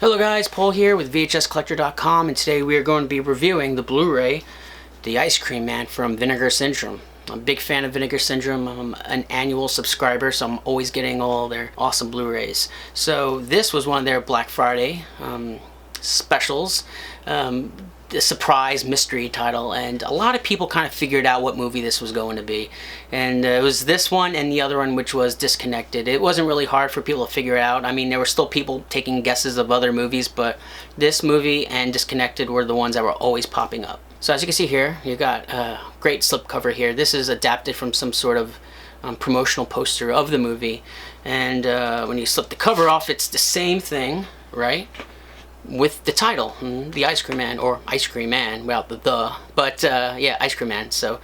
Hello guys, Paul here with VHScollector.com, and today we are going to be reviewing the Blu-ray, The Ice Cream Man from Vinegar Syndrome. I'm a big fan of Vinegar Syndrome. I'm an annual subscriber, so I'm always getting all their awesome Blu-rays. So this was one of their Black Friday specials, a surprise mystery title, and a lot of people kind of figured out what movie this was going to be. And it was this one and the other one, which was Disconnected. It wasn't really hard for people to figure out. I mean, there were still people taking guesses of other movies, but this movie and Disconnected were the ones that were always popping up. So as you can see here, you got a great slipcover here. This is adapted from some sort of promotional poster of the movie, and when you slip the cover off, it's the same thing, right? With the title, The Ice Cream Man, or Ice Cream Man, well, but yeah, Ice Cream Man. So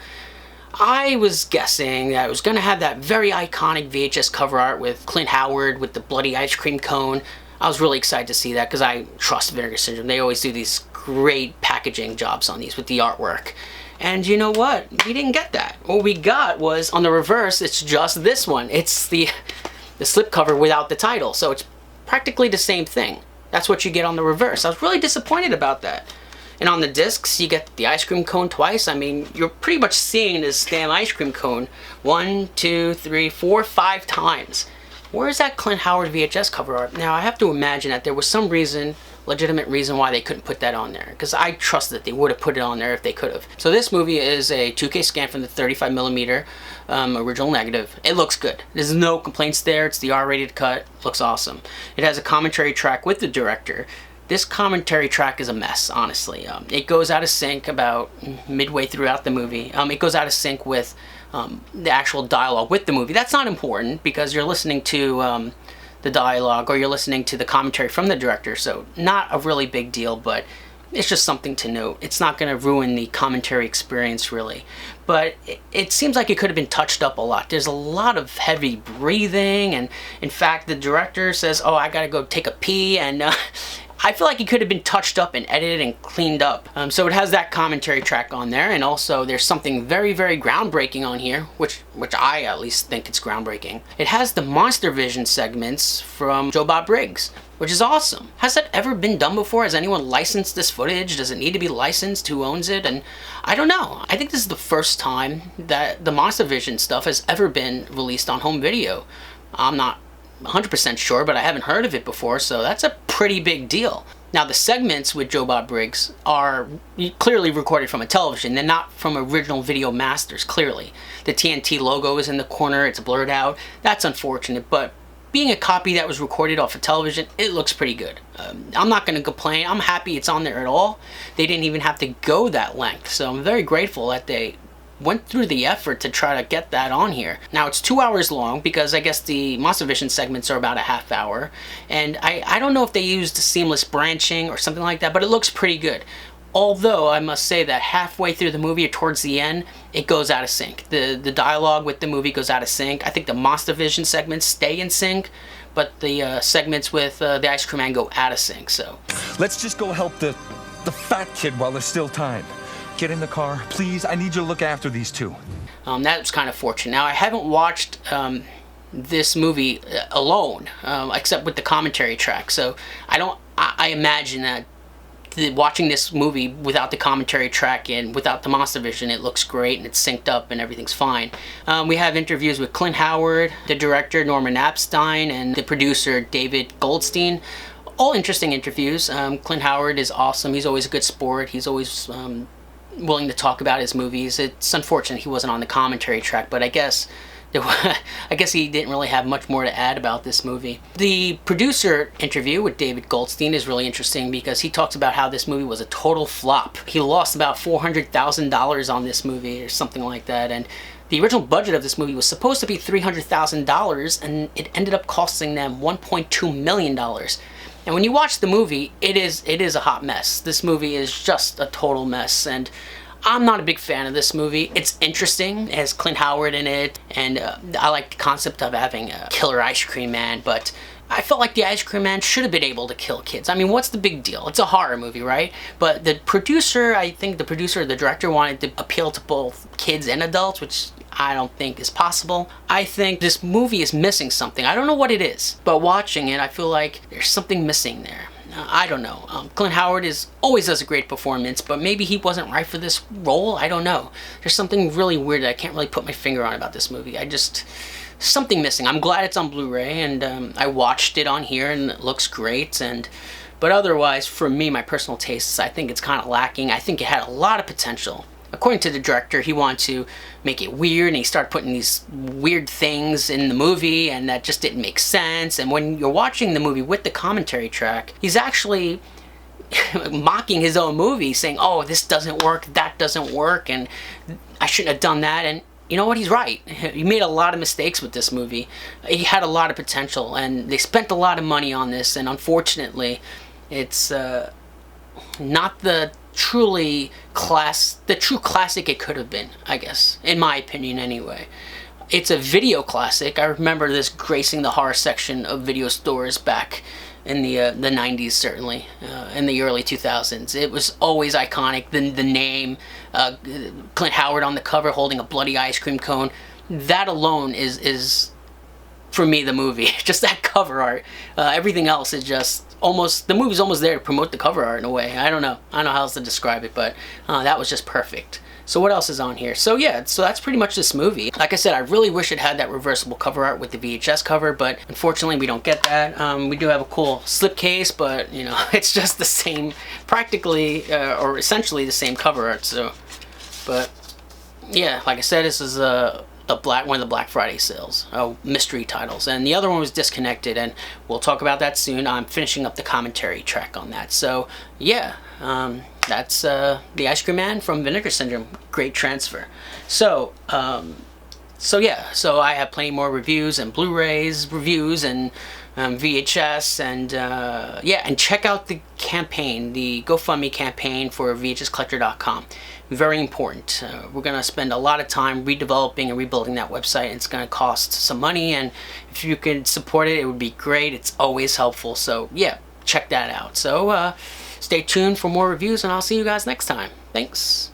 I was guessing that it was going to have that very iconic VHS cover art with Clint Howard with the bloody ice cream cone. I was really excited to see that because I trust Vinegar Syndrome. They always do these great packaging jobs on these with the artwork. And you know what? We didn't get that. What we got was, on the reverse, it's just this one. It's the slipcover without the title. So it's practically the same thing. That's what you get on the reverse. I was really disappointed about that. And on the discs, you get the ice cream cone twice. I mean, you're pretty much seeing this damn ice cream cone 1, 2, 3, 4, 5 times. Where is that Clint Howard VHS cover art? Now, I have to imagine that there was some reason, legitimate reason, why they couldn't put that on there, because I trust that they would have put it on there if they could have. So this movie is a 2K scan from the 35mm original negative. It looks good. There's no complaints there. It's the R-rated cut. Looks awesome. It has a commentary track with the director. This commentary track is a mess, honestly. It goes out of sync about midway throughout the movie. It goes out of sync with the actual dialogue with the movie. That's not important because you're listening to the dialogue, or you're listening to the commentary from the director, so not a really big deal, but it's just something to note. It's not going to ruin the commentary experience, really. But it seems like it could have been touched up a lot. There's a lot of heavy breathing, and in fact, the director says, oh, I gotta go take a pee, and I feel like it could have been touched up and edited and cleaned up. So it has that commentary track on there, and also there's something very, very groundbreaking on here, which I at least think it's groundbreaking. It has the Monster Vision segments from Joe Bob Briggs, which is awesome. Has that ever been done before? Has anyone licensed this footage? Does it need to be licensed? Who owns it? And I don't know. I think this is the first time that the Monster Vision stuff has ever been released on home video. I'm not 100% sure, but I haven't heard of it before, so that's a pretty big deal. Now, the segments with Joe Bob Briggs are clearly recorded from a television. They're not from original video masters, clearly. The TNT logo is in the corner. It's blurred out. That's unfortunate, but being a copy that was recorded off of television, it looks pretty good. I'm not going to complain. I'm happy it's on there at all. They didn't even have to go that length, so I'm very grateful that they went through the effort to try to get that on here. Now, it's 2 hours long because I guess the Monster Vision segments are about a half hour, and I don't know if they used seamless branching or something like that, but it looks pretty good. Although I must say that halfway through the movie or towards the end, it goes out of sync. The dialogue with the movie goes out of sync. I think the Monster Vision segments stay in sync, but the segments with the Ice Cream Man go out of sync. So let's just go help the fat kid while there's still time. Get in the car, please. I need you to look after these two. That was kind of fortunate. Now, I haven't watched this movie alone, except with the commentary track. So I imagine that watching this movie without the commentary track and without the Monster Vision, it looks great and it's synced up and everything's fine. We have interviews with Clint Howard, the director Norman Apstein, and the producer David Goldstein. All interesting interviews. Clint Howard is awesome. He's always a good sport. He's always willing to talk about his movies. It's unfortunate he wasn't on the commentary track, but I guess he didn't really have much more to add about this movie. The producer interview with David Goldstein is really interesting because he talks about how this movie was a total flop. He lost about $400,000 on this movie or something like that, and the original budget of this movie was supposed to be $300,000, and it ended up costing them $1.2 million. And when you watch the movie, it is a hot mess. This movie is just a total mess, and I'm not a big fan of this movie. It's interesting. It has Clint Howard in it, and I like the concept of having a killer ice cream man, but I felt like the Ice Cream Man should have been able to kill kids. I mean, what's the big deal? It's a horror movie, right? But the producer, I think the producer or the director wanted to appeal to both kids and adults, which I don't think is possible. I think this movie is missing something. I don't know what it is, but watching it, I feel like there's something missing there. I don't know. Clint Howard always does a great performance, but maybe he wasn't right for this role. I don't know. There's something really weird that I can't really put my finger on about this movie. Something missing. I'm glad it's on Blu-ray, and I watched it on here, and it looks great. But otherwise, for me, my personal tastes, I think it's kind of lacking. I think it had a lot of potential. According to the director, he wanted to make it weird, and he started putting these weird things in the movie, and that just didn't make sense. And when you're watching the movie with the commentary track, he's actually mocking his own movie, saying, oh, this doesn't work, that doesn't work, and I shouldn't have done that. And you know what? He's right. He made a lot of mistakes with this movie. He had a lot of potential, and they spent a lot of money on this, and unfortunately, it's not the true classic it could have been, I guess, in my opinion anyway. It's a video classic. I remember this gracing the horror section of video stores back in the 90s, certainly, in the early 2000s. It was always iconic. The name, Clint Howard on the cover holding a bloody ice cream cone, that alone is for me the movie. Just that cover art. Everything else is just the movie's almost there to promote the cover art in a way. I don't know how else to describe it, but that was just perfect. So what else is on here? So yeah, so that's pretty much this movie. Like I said, I really wish it had that reversible cover art with the VHS cover, but unfortunately we don't get that. We do have a cool slipcase, but you know, it's just the same, practically, or essentially the same cover art. So, but yeah, like I said, this is one of the Black Friday sales, mystery titles, and the other one was Disconnected, and we'll talk about that soon. I'm finishing up the commentary track on that. So yeah, that's the Ice Cream Man from Vinegar Syndrome. Great transfer. So yeah, so I have plenty more reviews and Blu-rays reviews and VHS, and yeah, and check out the campaign, the GoFundMe campaign for VHScollector.com. Very important. We're going to spend a lot of time redeveloping and rebuilding that website. It's going to cost some money, and if you can support it, it would be great. It's always helpful. So yeah, check that out. So stay tuned for more reviews, and I'll see you guys next time. Thanks.